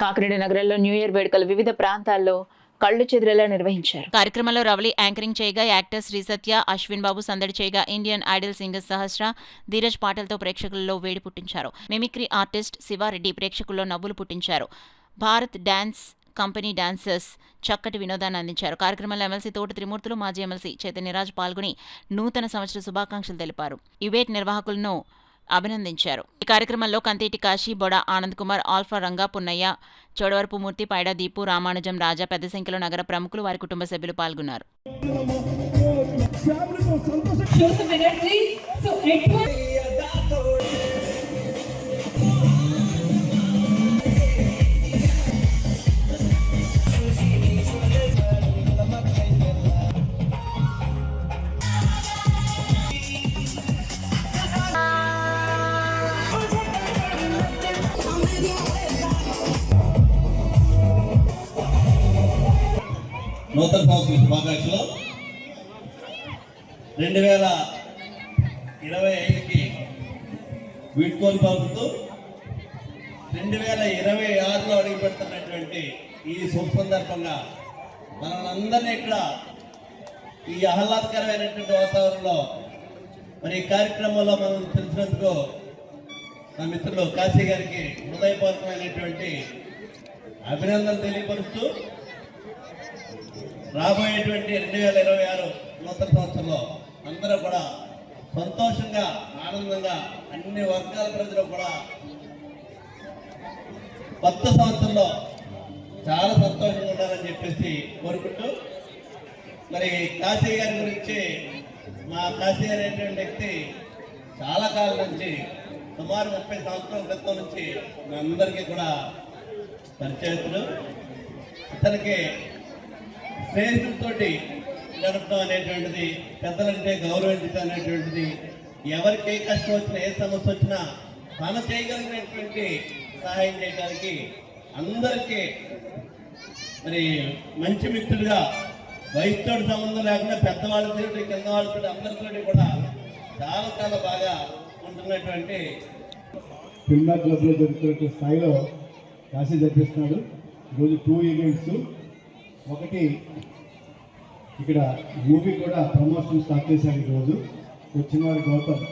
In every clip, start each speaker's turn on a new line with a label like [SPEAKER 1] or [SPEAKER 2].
[SPEAKER 1] కాకినాడ నగరంలో new year వేడుకలు వివిధ ప్రాంతాల్లో కళ్ళు చెదిరేలా నిర్వహించారు.
[SPEAKER 2] కార్యక్రమంలో రవళి యాంకరింగ్ చేయగా యాక్టర్ శ్రీ సత్య, అశ్విన్ బాబు సందడి చేయగా ఇండియన్ ఐడల్ సింగర్ సహస్ర, ధీరజ్ పాటలతో ప్రేక్షకుల్లో వేడి పుట్టించారు. మిమిక్రీ ఆర్టిస్ట్ శివారెడ్డి ప్రేక్షకుల్లో నవ్వులు పుట్టించారు. భారత్ డాన్స్ కంపెనీ డాన్సర్స్ చక్కటి వినోదాన్ని అందించారు. కార్యక్రమంలో ఎమ్మెల్సీ తోట త్రిమూర్తులు, మాజీ ఎమ్మెల్సీ చైతన్యరాజ్ పాల్గొని నూతన సంవత్సర శుభాకాంక్షలు తెలిపారు. ఈవెంట్ నిర్వాహకులను అభినందించారు. ఈ కార్యక్రమంలో కంతేటి కాశీ, బొడ ఆనంద్ కుమార్, ఆల్ఫా రంగా, పున్నయ్య, చోడవరపు మూర్తి, పైడా దీపు, రామానుజం, రాజా, పెద్ద సంఖ్యలో నగర ప్రముఖులు, వారి కుటుంబ సభ్యులు పాల్గొన్నారు.
[SPEAKER 3] నూతన సంవత్సర శుభాకాంక్షలు. 2025కి వీడ్కోలు పలుకుతూ 2026లో అడుగు పెడుతున్నటువంటి ఈ శుభ సందర్భంగా మనందరినీ ఇక్కడ ఈ ఆహ్లాదకరమైనటువంటి వాతావరణంలో మరి ఈ కార్యక్రమంలో మనం తెలిసినందుకు నా మిత్రులు కాశీ గారికి హృదయపూర్వకమైనటువంటి అభినందనలు తెలియపరుస్తూ రాబోయేటువంటి 2026 నూతన సంవత్సరంలో అందరూ కూడా సంతోషంగా, ఆనందంగా అన్ని వర్గాల ప్రజలు కూడా కొత్త సంవత్సరంలో చాలా సంతోషంగా ఉండాలని చెప్పేసి కోరుకుంటూ, మరి కాశీ గారి గురించి మా కాశీ గారు అనేటువంటి వ్యక్తి చాలా కాలం నుంచి సుమారు 30 సంవత్సరాల క్రితం నుంచి మీ అందరికీ కూడా పరిచయస్తులు. ఇతనికి స్నేహితులతోటి గడపడం అనేటువంటిది, పెద్దలంటే గౌరవించడం అనేటువంటిది, ఎవరికి ఏ కష్టం వచ్చినా, ఏ సమస్య వచ్చినా తను చేయగలిగినటువంటి సహాయం చేయడానికి అందరికీ మరి మంచి మిత్రుడిగా, వయసుతో సంబంధం లేకుండా పెద్దవాళ్ళతో, కింద వాళ్ళతో, అందరితో కూడా చాలా చాలా బాగా ఉంటున్నటువంటి
[SPEAKER 4] సినిమా క్లబ్లో జరుగుతున్న స్థాయిలో కాశీ జరిపిస్తున్నాడు. ఈరోజు 2 ఈవెంట్స్. ఒకటి ఇక్కడ మూవీ కూడా ప్రమోషన్ స్టార్ట్ చేశారు. ఈరోజు వచ్చిన వాడు గౌతమ్,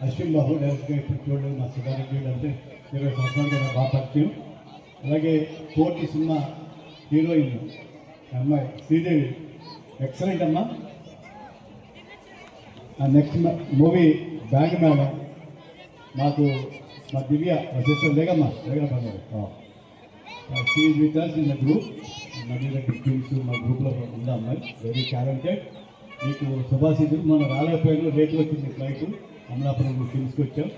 [SPEAKER 4] అశ్విన్ బాబు డైరెక్ట్గా ఇప్పుడు చూడలేదు. మా శివారెడ్డి అంటే 20 సంవత్సరాలుగా నా బాగా పరిచయం. అలాగే కోటి సినిమా హీరోయిన్ అమ్మాయి శ్రీదేవి, ఎక్సలెంట్ అమ్మా. నెక్స్ట్ మూవీ బ్యాంక్ మేడం మాకు మా దివ్య సిస్టర్ లేగమ్మా, she with us in the group. మధ్య టీమ్స్ మా గ్రూప్లో ఉందా అమ్మాయి, వెరీ టాలెంటెడ్. మీకు శుభాశీసులు. మనం రాలేకపోయినా రేటు వచ్చింది ఫ్లైట్, అమలాపురం తీసుకొచ్చాం.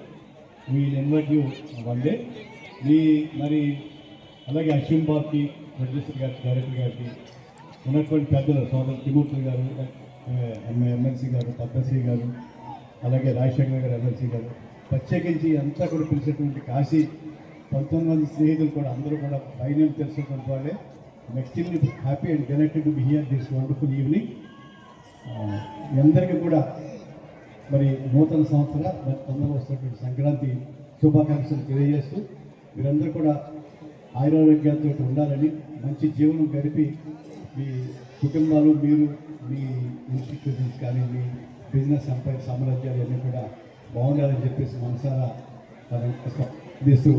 [SPEAKER 4] వీళ్ళు ఇన్వైట్ యూ వన్ డే. మరి అలాగే అశ్విన్ బాబుకి, ప్రొడ్యూసర్ గారికి, డైరెక్టర్ గారికి, ఉన్నటువంటి పెద్దలు సోదరు త్రిమూర్తులు గారు, ఎమ్మెల్సీ గారు, పద్మశ్రీ గారు, అలాగే రాజశేఖర్ గారు ఎమ్మెల్సీ గారు, ప్రత్యేకించి అంతా కూడా పిలిచేటువంటి కాశీ 19 మంది స్నేహితులు కూడా అందరూ కూడా బైనేమ్ తెలిసినటువంటి వాళ్ళే. Extremely happy and delighted to be here this wonderful evening. అందరికీ కూడా మరి నూతన సంవత్సర మరి తొందరగా వస్తున్నటువంటి సంక్రాంతి శుభాకాంక్షలు తెలియజేస్తూ, మీరందరూ కూడా ఆయురారోగ్యాలతో ఉండాలని, మంచి జీవనం గడిపి మీ కుటుంబాలు, మీరు, మీ ఇన్స్టిట్యూషన్స్ కానీ, మీ బిజినెస్ సామ్రాజ్యాలు అన్నీ కూడా బాగుండాలని చెప్పేసి మనసారా దీస్తూ